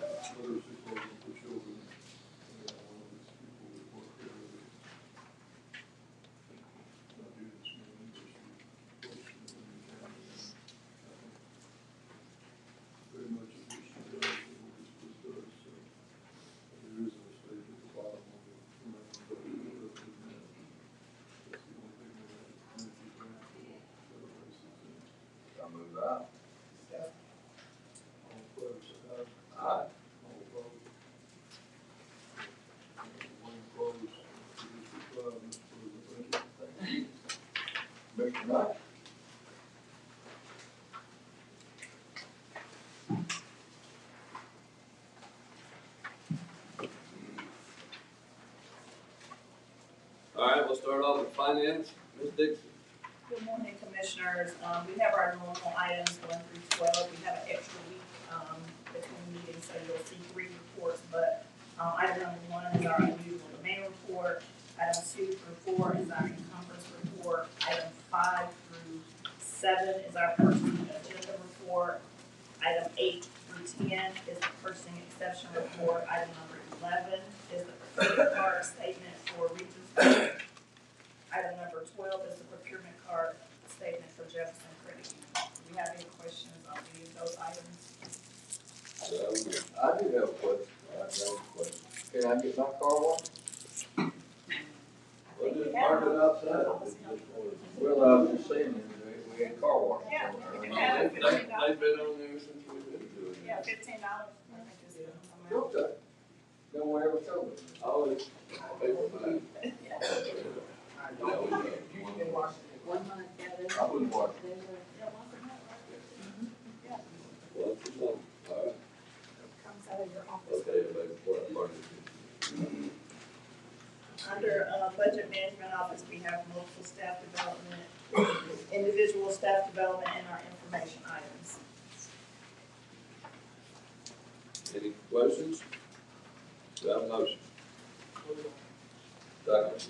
for children. One of these people that work there, not here this morning, but she posted it in the county. Very much appreciated what this does. So there is a stage at the bottom of the that's the only thing that energy grant for better races. I move that. All in favor, say aye. Aye. All opposed? One opposed. District 5, Mr. President, thank you. Mr. Knight. All right, we'll start off with finance. Ms. Dixon. Good morning, Commissioners. We have our normal items 1 through 12. We have an extra week between meetings, so you'll see 3 reports. But item number 1 is our unusual demand report. Item 2 through 4 is our encumbrance report. Item 5 through 7 is our purchasing agenda report. Item 8 through 10 is the purchasing exception report. Item number 11 is the procurement card statement for Regents Bank. Item number 12 is the procurement card statement for Jefferson Credit Union. Do we have any questions on any of those items? I do have a question. Can I get my car washed? Well, just park it outside. Well, I was just saying, we had car wash. Yeah, you can They've have it. $15. been on there since we've been doing it. Yeah, $15. I think is the amount. Okay. No one ever told me. I always pay for mine. One month, yeah, I wouldn't wash. Once a month, all right. Comes out of your office. Okay, everybody, before I park it. Under budget management office, we have multiple staff development, individual staff development, and our information items. Any questions? Do I have a motion?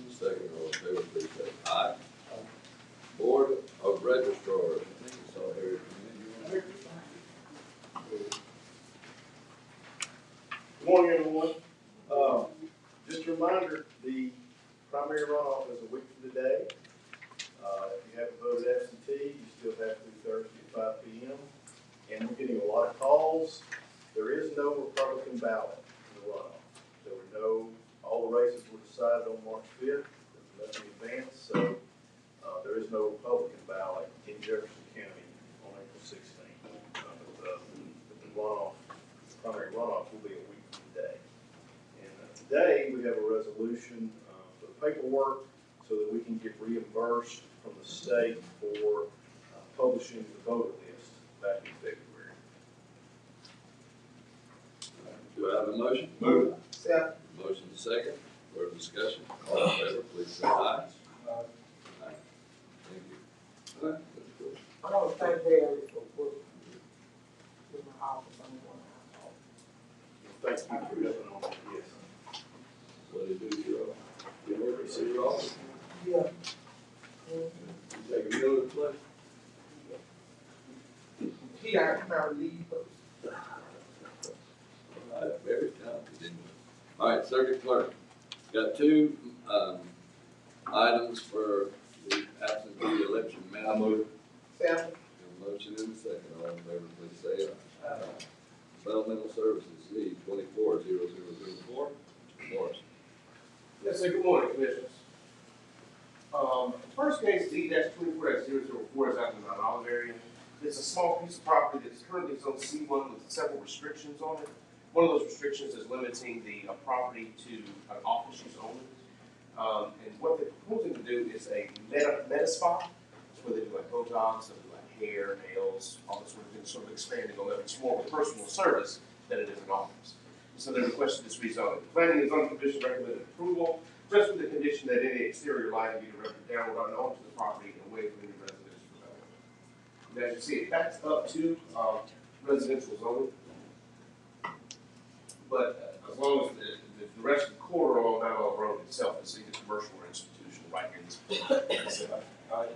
Second, all in favor, please say aye. Board of Registrars, I think it's all here. Good morning, everyone. Just a reminder, the primary runoff is a week from today. If you haven't voted absentee, you still have to Thursday at 5 p.m. And we're getting a lot of calls. There is no Republican ballot in the runoff. There were no, all the races were decided on March 5th. There was nothing advanced, so there is no Republican ballot in Jefferson County on April 16th. But the runoff, the primary runoff will be a week from today. And today we have a resolution for the paperwork so that we can get reimbursed from the state for publishing the voter list back in February. Do I have a motion? Move. Second. Motion second, further discussion, all in favor, please say aye. Aye. Thank you. All right, that's cool. I want to thank Barry for working with my office on one house. Thank you for helping on that, yes. What do you do, your office? You work at city office? Yeah. You take a meal to play? He got to leave first. All right, very talented, anyway. All right, circuit clerk, got 2 items for the absentee election I manager. move. Sam? A motion and a second, all in favor, please say aye. Supplemental services, Z 240004. Morris. Yes, sir. Good morning, Commissioners. First case Z-24-004 is out in the Mount Olive area. It's a small piece of property that's currently zone C1 with several restrictions on it. One of those restrictions is limiting the property to an office use only. And what they're proposing to do is a meta spa. It's where they do like Botox, they do like hair, nails, all this sort of thing, sort of expanding on that. It's more of a personal service than it is an office. So they requested this rezoning. Planning and zoning commission recommended approval, just with the condition that any exterior lighting be directed downward and onto the property and away from any residential development. And as you see, it backs up to residential zoning. But as long as the rest of the corridor on Mount Olive Road itself is either commercial or institutional right here in this. All right,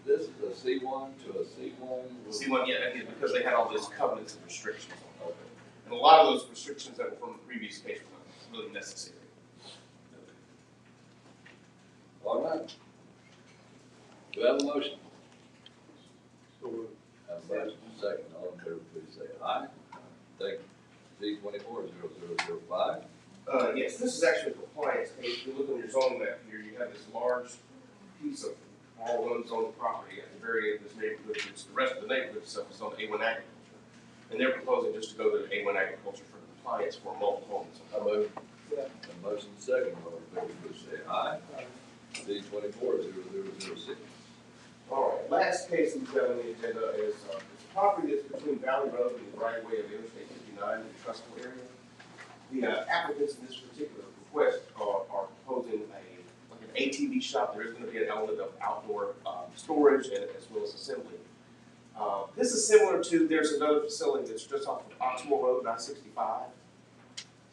this is a C1 to a C1. C1, yeah, again, because they had all those covenants and restrictions on it. And a lot of those restrictions that were from the previous case were not really necessary. All right. Do I have a motion? So, Have a motion, second, all in favor, please say aye. Thank you. Z240005. Yes, this is actually a compliance case. If you look on your zoning map here, you have this large piece of all unzoned property at the very end of this neighborhood, which the rest of the neighborhood itself is on A1 agriculture. And they're proposing just to go to A1 agriculture for compliance for mobile homes. I move. A motion, second, all in favor, please say aye. Z240006. All right, last case we've got on the agenda is it's a property that's between Valley Road and the right of way of Interstate 59 in the Trustful area. The applicants in this particular request are proposing like an ATV shop. There is going to be an element of outdoor storage and as well as assembly. This is similar to, there's another facility that's just off of Oxmoor Road, I-65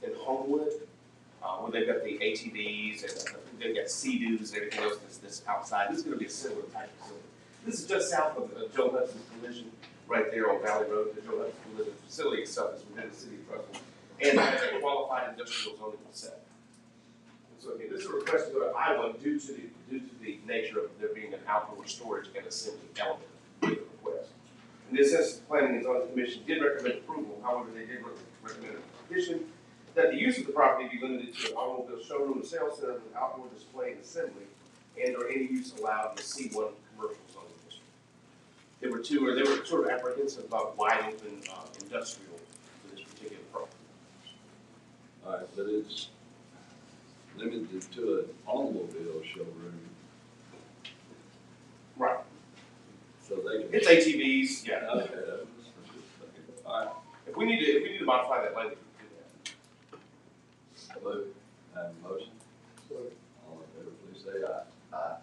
in Homewood, where they've got the ATVs and they've got Sea-Doos and everything else that's outside. This is going to be a similar type of facility. This is just south of Joe Hudson's Collision, right there on Valley Road. The Joe Hudson's Collision facility itself is within the city of Trustful, and has a qualified industrial zoning consent. And so again, this is a request to go to I-1 due to the nature of there being an outdoor storage and assembly element of the request. In this instance, the Planning and Zoning Commission did recommend approval. However, they did recommend a condition that the use of the property be limited to an automobile showroom and sales center with outdoor display and assembly, and or any use allowed in the C1 commercial zoning district. They were sort of apprehensive about wide open industrial for this particular property. All right, but it's limited to an automobile showroom, Right. so they can. It's ATVs, yeah. Okay, all right. If we need to modify that language, we can do that. Move. Have a motion. All in favor, please say aye. Aye.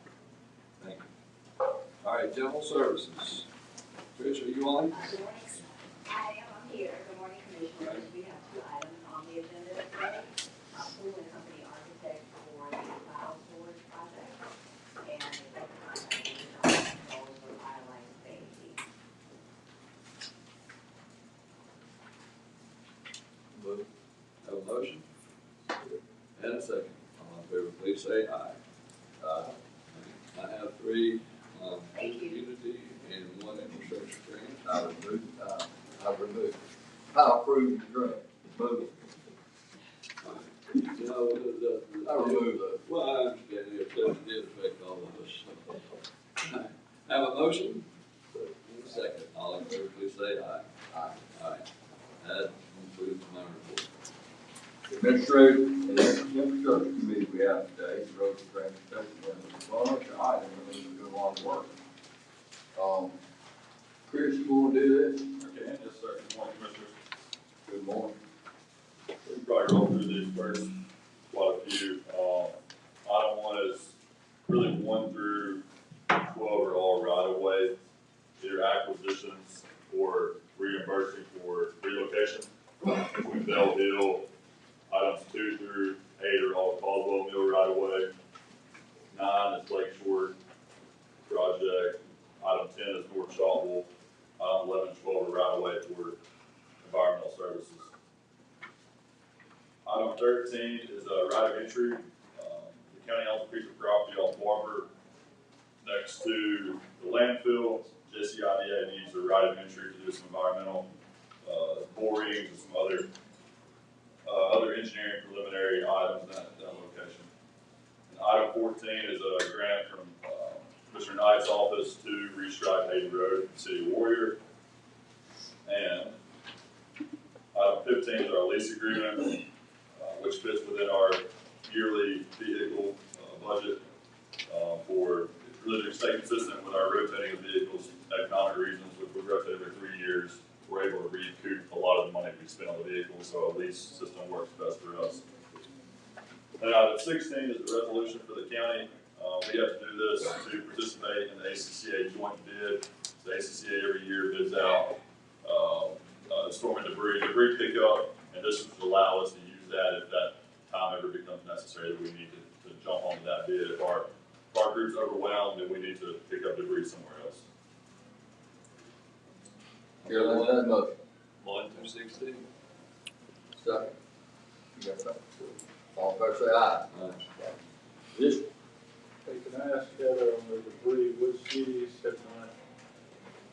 Thank you. All right, general services. Trish, are you on? Good morning. I'm here. Good morning, Commissioners. We have two items on the agenda today. Pool and Company Architect for the file storage project and the contract for Highline Safety. Move. Have a motion? And a second. All in favor, please say aye. Aye. I have three, Thank you. community and one infrastructure grant. I approve the grant. Move it. You know, I remove the. well, I understand it did affect all of us. Have a motion? And a second. All in favor, please say aye. Aye. Aye. That concludes my report. Administrative and Infrastructure Committee we have today, the Road and Transportation, and a bunch of items, I mean, we do a lot of work. Chris, you wanna do this? Okay, yes, sir. Good morning, Commissioners. Good morning. We can probably roll through these first, quite a few. Item one is really 1 through 12 are all right of way, either acquisitions or reimbursing for relocation. Between Bell Hill, items 2 through 8 are all Caldwell Mill right of way. 9 is Lake Shore project. Item 10 is North Shotwell. Item 11 and 12 are right of way for environmental services. Item 13 is a right of entry. The county owns a piece of property on Barber next to the landfill. JCIDA needs a right of entry to do some environmental borings and some other engineering preliminary items in that location. And item 14 is a grant from Mr. Knight's office to restripe Hayden Road, City Warrior. And item 15 is our lease agreement, which fits within our yearly vehicle budget for really to stay consistent with our rotating of vehicles, economic reasons, which we rotate every 3 years. We're able to recoup a lot of the money we spend on the vehicles, so a lease system works best for us. And item 16 is a resolution for the county. We have to do this to participate in the ACCA joint bid. The ACCA every year bids out storm and debris pickup, and this would allow us to use that if that time ever becomes necessary that we need to jump onto that bid. If our group's overwhelmed, then we need to pick up debris somewhere else. Carolyn, that motion. 1 through 16. Second. You got something? All in favor, say aye. This, Hey, can I ask Heather on the debris, which cities have not?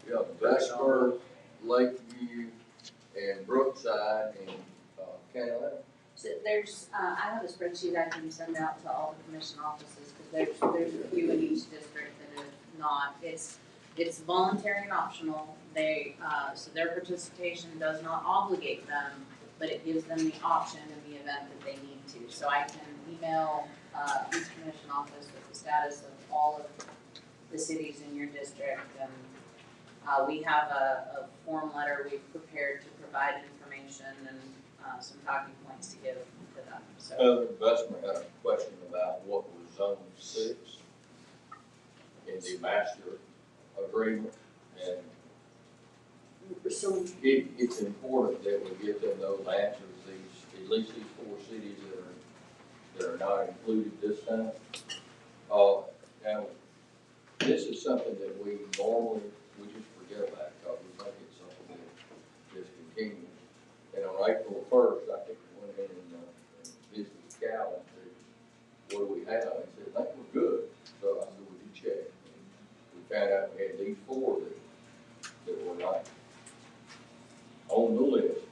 yeah, Blacksburg, Lakeview, and Brookside, and, County Line. So there's, I have a spreadsheet I can send out to all the commission offices, because there's a few in each district that have not. It's voluntary and optional. They, so their participation does not obligate them, but it gives them the option in the event that they need to. So I can email, each commission office with the status of all of the cities in your district, and, we have a form letter we've prepared to provide information and, some talking points to give to them, so. Heather Investment had a question about what was zone 6 in the master agreement, and So, it's important that we get them those answers, at least these 4 cities that are not included this time. Now, this is something that we normally, we just forget about, because we think it's something that is continuous. And on April 1st, I think we went in and visited Cal and said, what do we have? And he said, I think we're good. So I said, would you check? And we found out we had these 4 that were not on the list.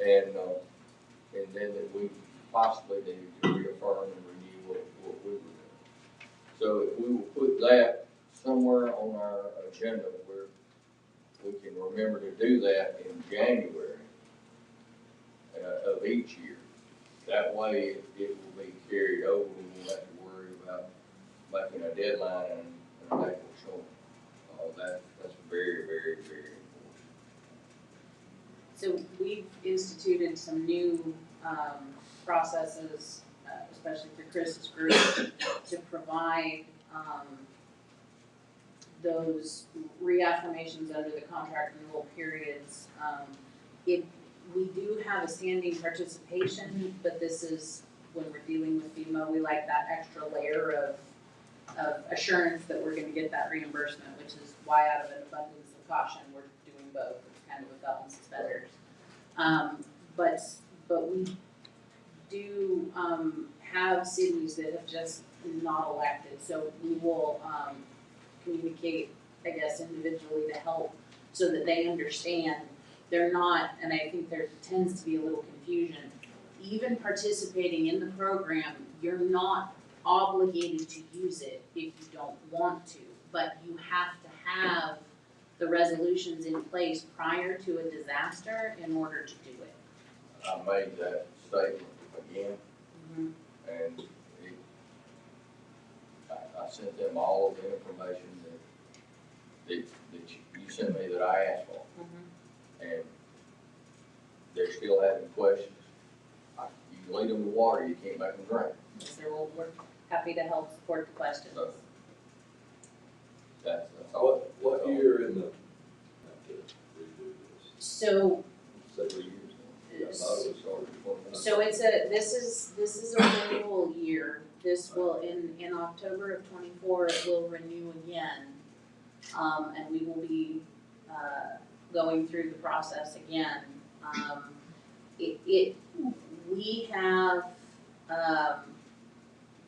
And then that we possibly needed to reaffirm and renew what we were doing. So if we will put that somewhere on our agenda where we can remember to do that in January of each year. That way it will be carried over. We won't have to worry about making a deadline and an April showing. That's very, very, very important. so we've instituted some new, processes, especially through Chris's group, to provide, those reaffirmations under the contract renewal periods. We do have a standing participation, but this is, when we're dealing with FEMA, we like that extra layer of assurance that we're gonna get that reimbursement, which is why, out of an abundance of caution, we're doing both. It's kind of a belt and suspenders. But we do, have cities that have just not elected, so we will, communicate, I guess, individually to help so that they understand they're not, and I think there tends to be a little confusion. Even participating in the program, you're not obligated to use it if you don't want to, but you have to have the resolutions in place prior to a disaster in order to do it. I made that statement again, and I sent them all of the information that you sent me that I asked for. And they're still having questions. You lead them to water, you can't make them drink. So we're happy to help support the questions. So, that's all. What year in the, have to redo this? So, Several years now. I thought it was already 20. so this is a renewal year. This will, in October of '24, it will renew again. And we will be, going through the process again. We have,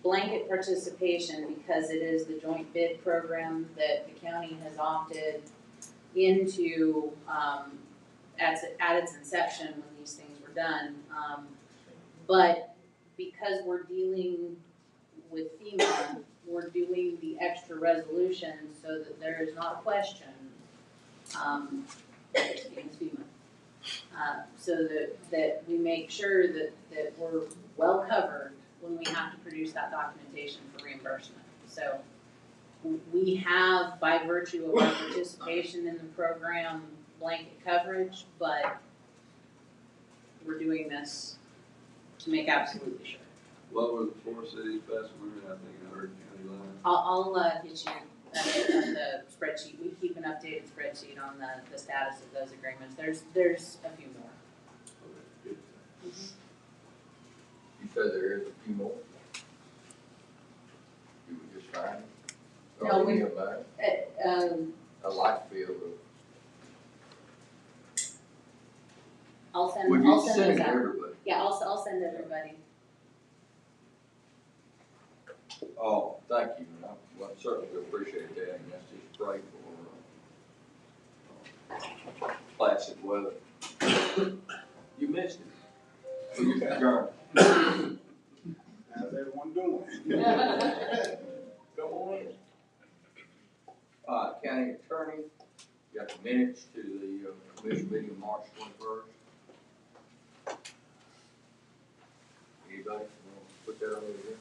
blanket participation because it is the joint bid program that the county has opted into, at its inception when these things were done. But because we're dealing with FEMA, we're doing the extra resolution so that there is not a question, against FEMA. So that we make sure that we're well covered when we have to produce that documentation for reimbursement. So we have, by virtue of our participation in the program, blanket coverage, but we're doing this to make absolutely sure. What were the 4 cities past winter? I think I heard County Line. I'll get you the spreadsheet. We keep an updated spreadsheet on the status of those agreements. There's a few more. Okay, good. You said there is a few more. You were just fine. No, we- About it. I like to be able to. I'll send Would you those send out. everybody. Yeah, I'll send everybody. Oh, thank you. I certainly appreciate that, and let's just pray for placid weather. You missed it. So you can adjourn. How's everyone doing? Come on in. County Attorney, you got the minutes to the commission meeting March 21st. Anybody want to put that on the agenda?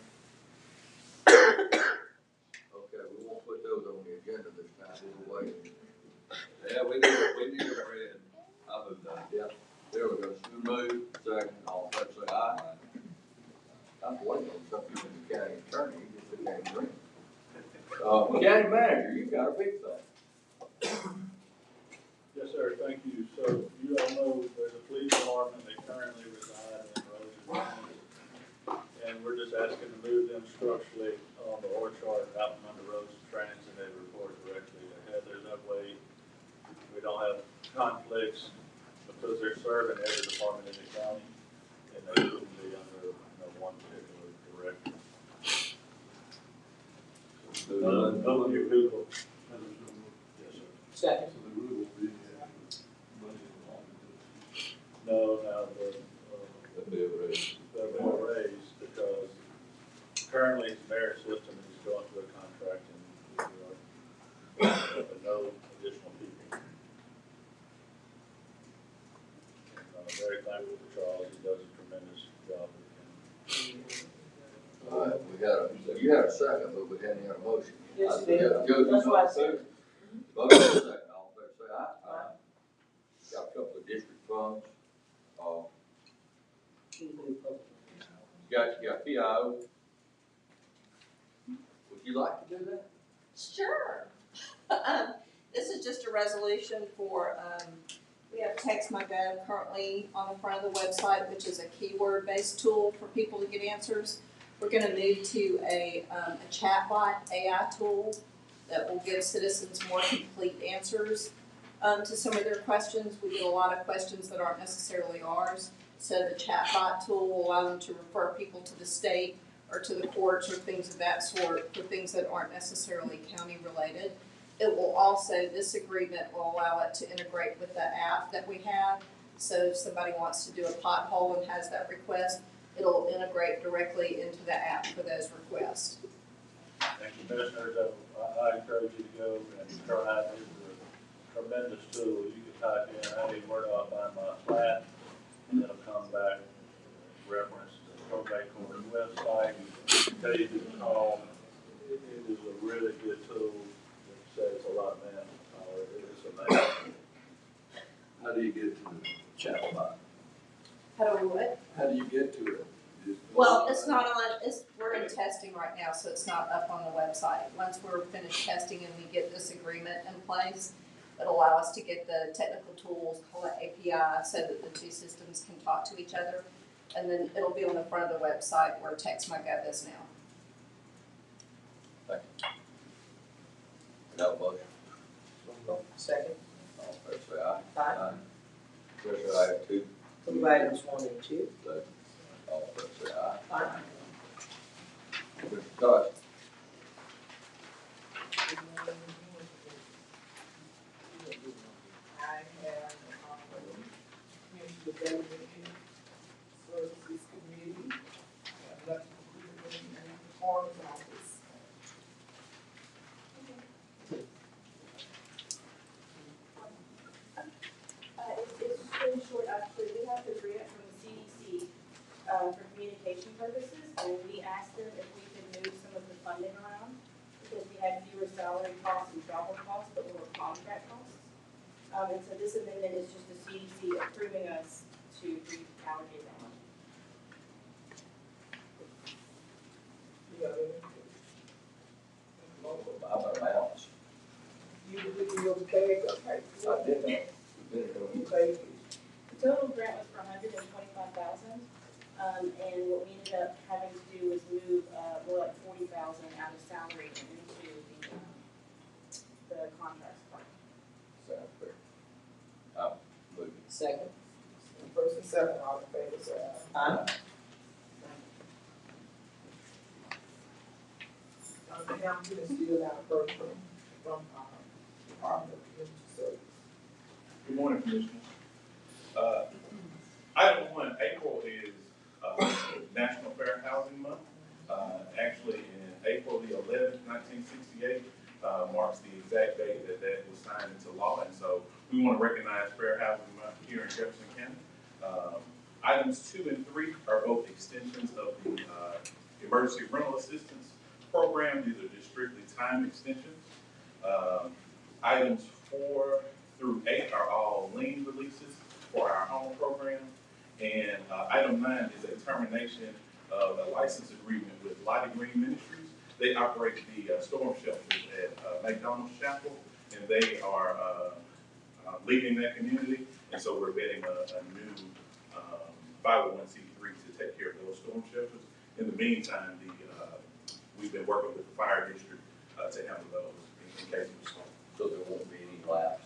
Okay, we won't put those on the agenda this time, we'll wait. Yeah, we need a red. I moved that. Yeah, there we go. So move, second, all in favor, say aye. I'm waiting on something from the county attorney, he just came in. County manager, you got a big thing. Yes, sir, thank you. So you all know there's a police department, they currently reside in Rose's. And we're just asking to move them structurally on the orchard out from under Rose Transit, and they report directly to Heather. That way, we don't have conflicts because they're serving every department in the county, and they wouldn't be under, one particular director. No new people. Yes, sir. Second. So there really won't be any money involved in this. No, now they'll be raised because currently his merit system is going through a contract in New York. But no additional people. And I'm very thankful for Charles, he does a tremendous job with him. All right, you had a second, but we hadn't had a motion. Yes, you did. Joe, That's why I said. Vote in a second, all in favor, say aye. Aye. Got a couple of district funds. You got PIO. Would you like to do that? Sure. This is just a resolution for, we have Text My Gov currently on the front of the website, which is a keyword-based tool for people to get answers. We're gonna move to a chatbot AI tool that will give citizens more complete answers to some of their questions. We get a lot of questions that aren't necessarily ours. So the chatbot tool will allow them to refer people to the state or to the courts or things of that sort for things that aren't necessarily county related. It will also, this agreement will allow it to integrate with the app that we have. So if somebody wants to do a pothole and has that request, it'll integrate directly into the app for those requests. And commissioners, I encourage you to go and try it. It's a tremendous tool. You can type in, hey, where do I find my plat? And it'll come back, reference the probate court website, tell you who to call. It is a really good tool that saves a lot of manpower. It's amazing. How do you get to the chatbot? How do we what? How do you get to it? Well, it's not on, we're in testing right now, so it's not up on the website. Once we're finished testing and we get this agreement in place, it'll allow us to get the technical tools, call it API, so that the two systems can talk to each other. And then it'll be on the front of the website where Text My Gov is now. Thank you. No motion. Second. All in favor, say aye. Aye. Commissioner, I have two. Move items 1 and 2. Second. All in favor, say aye. Aye. Commissioner Tosh. I have, Community Development Services Committee, I'd like to include in the coroner's office. It's pretty short, actually. We have the grant from the CDC for communication purposes, and we asked them if we could move some of the funding around because we had fewer salary costs and travel costs, but lower contract costs. And so this amendment is just the CDC approving us to reallocate that money. You got it? How about balance? You look in your bag, okay? I did that. Okay. The total grant was for $125,000, and what we ended up having to do was move more like $40,000 out of salary and into the contracts part. Sounds fair. I'm moving. Second. First and second, all in favor, say aye. Aye. Dr. Hamilton is still not a person from, Department of Community Service. Good morning, Commissioners. Item one, April is National Fair Housing Month. Actually, in April the 11th, 1968, marks the exact date that that was signed into law, and so we want to recognize Fair Housing Month here in Jefferson County. Items 2 and 3 are both extensions of the Emergency Rental Assistance Program. These are just strictly time extensions. Items 4 through 8 are all lien releases for our home program. And item 9 is a termination of a license agreement with Lottie Green Ministries. They operate the storm shelters at McDonald's Chapel, and they are leading that community. And so we're vetting a new 501c3 to take care of those storm shelters. In the meantime, we've been working with the fire district to handle those in case of a storm. So there won't be any lapse.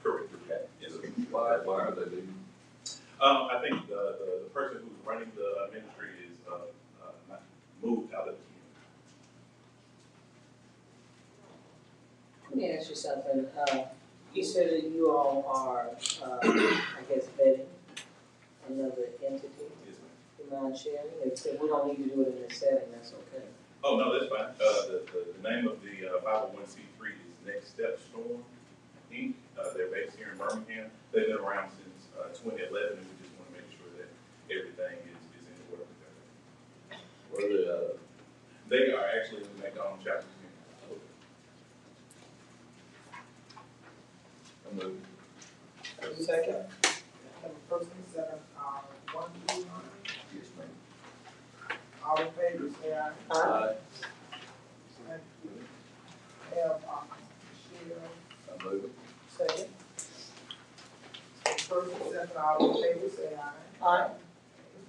Correct. Okay. Yes, sir. Why are they leaving? I think the person who's running the ministry is not moved out of the community. Let me ask you something. You said that you all are, I guess, vetting another entity. Yes, ma'am. You mind sharing? They said we don't need to do it in this setting, that's okay. Oh, no, that's fine. The name of the 501c3 is Next Step Storm, Inc. They're based here in Birmingham. They've been around since 2011, and we just want to make sure that everything is in order with them. Where are they at? They are actually in the McDonald's Chapel community. I move. Second. Have a first and second, 1 through 9. Yes, ma'am. All in favor, say aye. Aye. Thank you. Have, Michelle, I move. second. First and second, all in favor, say aye. Aye.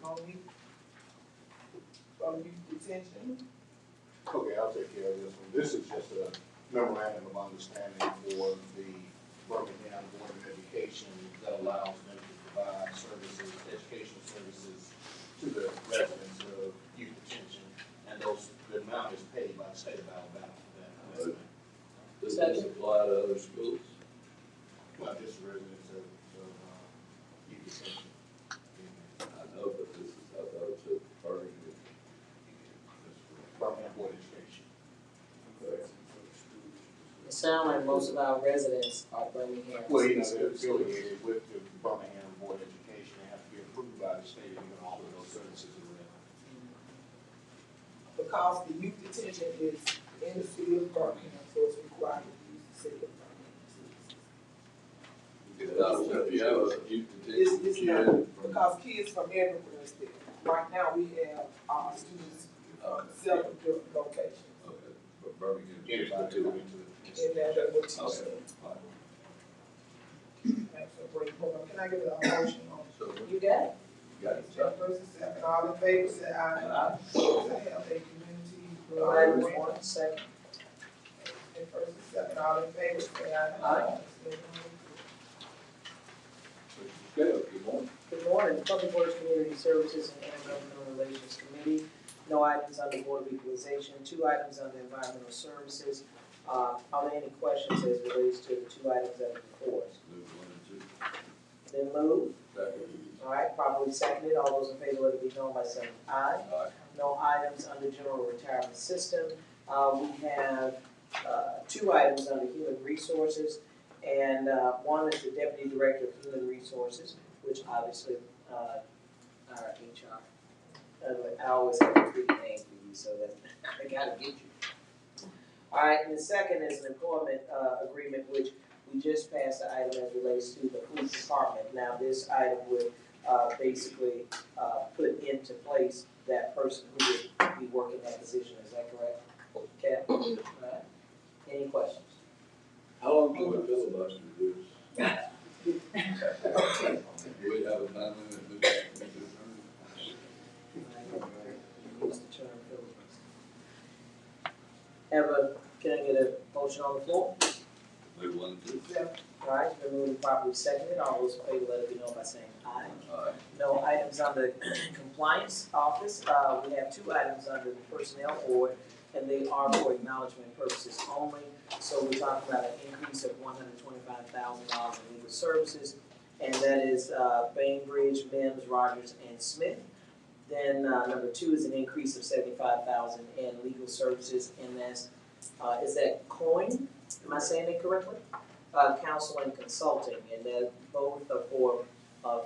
No need detention. Okay, I'll take care of this one. This is just a memorandum of understanding for the Birmingham Board of Education that allows them to provide services, educational services to the residents of youth detention, and the amount is paid by the state of Alabama. Does this apply to other schools? Not just residents of youth detention. I know, but this is, I thought it said Birmingham. Birmingham Board of Education. It sounds like most of our residents are Birmingham. Well, you know, they're affiliated with the Birmingham Board of Education. They have to be approved by the state and even offer those services as well. Because the youth detention is in the city of Birmingham, so it's required to use the city of Birmingham. If you have a youth It's detention not, kid because kids from everywhere is there. Right now, we have, students from several different locations. okay, but Birmingham. Anybody who went to In that, they would teach Okay. them. All right. That's a great program. Can I get a motion on So, You got it? got it. that? First and second, all in favor, say aye. Aye. To have a community. Item 1, second. And first and second, all in favor, say aye. Aye. Mr. Scales, good morning. Good morning, the Public Works Community Services and Intergovernmental Relations Committee. No items under Board of Equalization, 2 items under Environmental Services. Are there any questions as relates to the 2 items that are before us? Move 1 and 2. Then move. Second. All right, properly seconded. All those in favor, let it be known by saying aye. Aye. No items under General Retirement System. We have 2 items under Human Resources, and 1 is the Deputy Director of Human Resources, which obviously our HR. I always have a big name for you, so that I gotta get you. All right, and the second is an employment agreement, which we just passed the item as relates to the police department. Now, this item would basically put into place that person who would be working that position. Is that correct? Okay. All right. Any questions? How long do we filibuster this? Do we have a time limit, Mr. Attorney? Use the term filibuster. Can I get a motion on the floor? Move 1 and 2. All right, it's been moved and properly seconded. All those in favor, let it be known by saying aye. Aye. No items under compliance office. We have two items under the personnel board, and they are for acknowledgement purposes only. So we're talking about an increase of $125,000 in legal services, and that is Bainbridge, Mims, Rogers, and Smith. Then number two is an increase of $75,000 in legal services, and that's, is that Coin? Am I saying it correctly? Counsel and consulting, and that both are for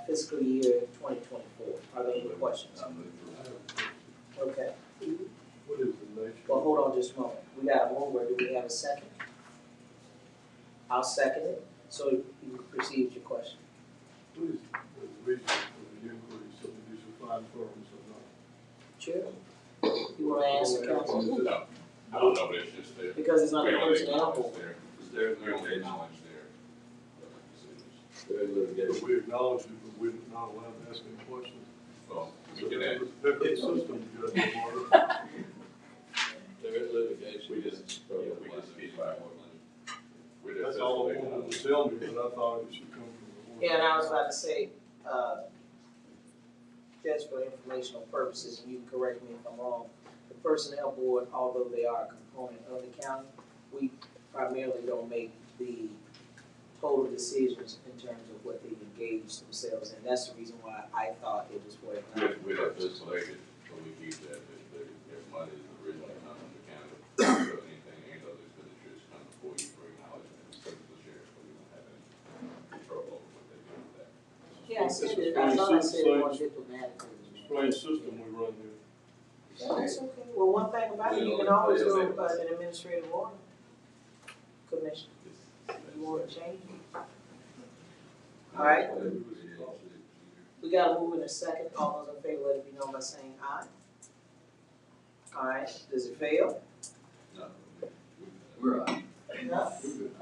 fiscal year 2024. Are there any questions? Okay. What is the nature? Well, hold on just a moment. We got a mover. Do we have a second? I'll second it, so you can proceed with your question. What is the reason for the increase of the use of fine firms or not? Chair? You want to answer, counsel? No, I don't know, but it's just that. Because it's not We a don't personnel acknowledge board. their, we don't acknowledge their decisions. We acknowledge it, but we're not allowed to ask any questions. Well, we can add, Pick up the system, you got to order. There is litigation. we just speak by what we That's all I wanted to tell me, but I thought it should come from the board. Yeah, and I was about to say, just for informational purposes, and you can correct me if I'm wrong, the personnel board, although they are a component of the county, we primarily don't make the total decisions in terms of what they engage themselves in. That's the reason why I thought it was for We have this selected, so we keep that, if money is originally come from the county, so anything, any other expenditures come before you for acknowledgement, except for the sheriff, so we don't have any control over what they do with that. Yeah, I said it, I thought I said it more diplomatically. Plain system we run here. That's okay. Well, one thing about it, you can always go an administrative order. Commissioner, you want to change it? All right, we got to move in a second. All those in favor, let it be known by saying aye. All right, does it fail? No. We're on. No?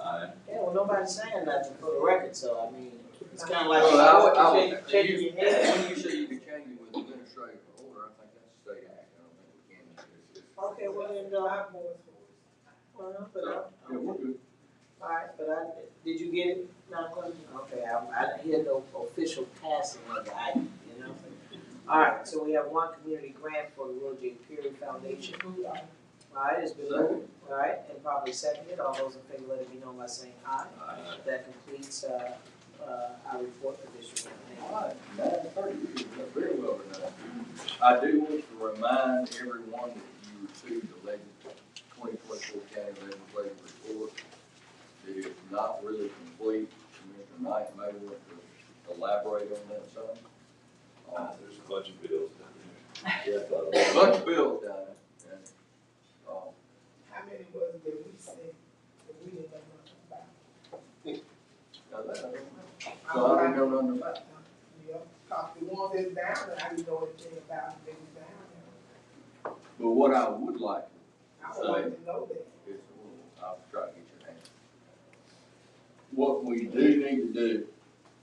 Aye. Yeah, well, nobody's saying nothing for the record, so I mean, it's kind of like shaking your head. When you say you can change it with administrative order, I think that's a state act. I don't think we can. Okay, well then, Yeah, we're good. all right, but did you get it, Madam Clerk? Okay, I didn't hear no official passing of the item, you know? All right, so we have one community grant for the Will J. Perry Foundation. All right, it's been moved, all right, and probably seconded. All those in favor, let it be known by saying aye. Aye. That completes, our report for District One. All right, Madam Clerk, you're very well done. I do want to remind everyone that you received the 2024 county legislative report. It is not really complete. Commissioner Knight may want to elaborate on that some. There's a bunch of bills down Yeah, a bunch of bills down there. Yeah. How many was it that we said that we didn't know nothing about? Now that I don't know. So I didn't know nothing about it. Yeah, cause the ones that's down there, I didn't know anything about, they was down there. But what I would like I wanted to know that. is, I'll try to get your hand. What we do need to do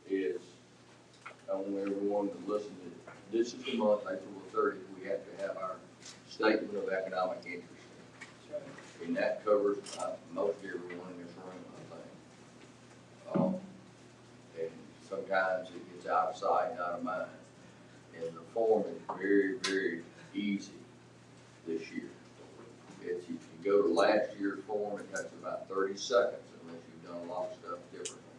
is, I want everyone to listen to, this is the month, April 30th, we have to have our statement of economic interest. And that covers most everyone in this room, I think. And sometimes it gets out of sight, out of mind. And the form is very, very easy this year. If you go to last year's form, it takes about 30 seconds unless you've done a lot of stuff differently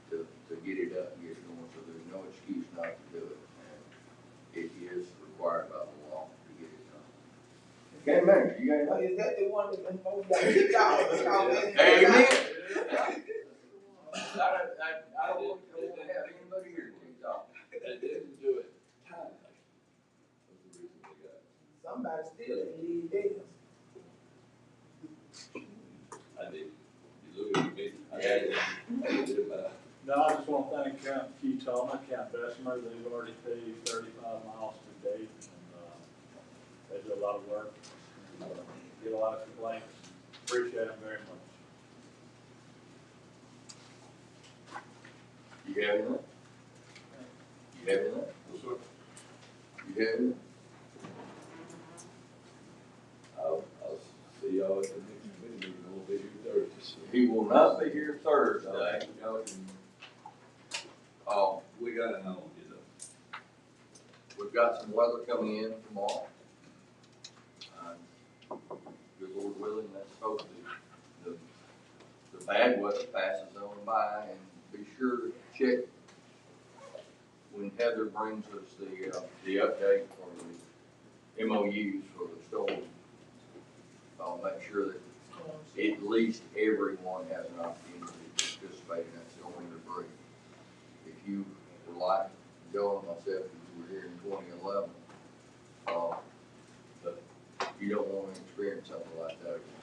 to get it up and get it going. So there's no excuse not to do it. And it is required by the law to get it done. Okay, man, you got it? Is that the one that moved got kicked out? Amen. I don't want to have anybody here kicked off. They didn't do it timely. That's the reason they got it. Somebody still didn't leave theirs. I did, you look at me, I did it, No, I just want to thank Count Utah, my Count Bessemer, they've already paved 35 miles to date, and, they do a lot of work, and, get a lot of complaints, appreciate them very much. You have anything? You have anything? Yes, sir. You have anything? I'll see y'all at the next meeting, we'll be here Thursday. He will not be here Thursday. Y'all can, we got it on, you know. got some weather coming in tomorrow. Good Lord willing, that's supposed to, the bad weather passes on by, and be sure to check when Heather brings us the update for the MOUs for the storm. I'll make sure that at least everyone has an opportunity to participate in that storm debris. If you were like Joe and myself, if you were here in 2011, but you don't want to experience something like that again.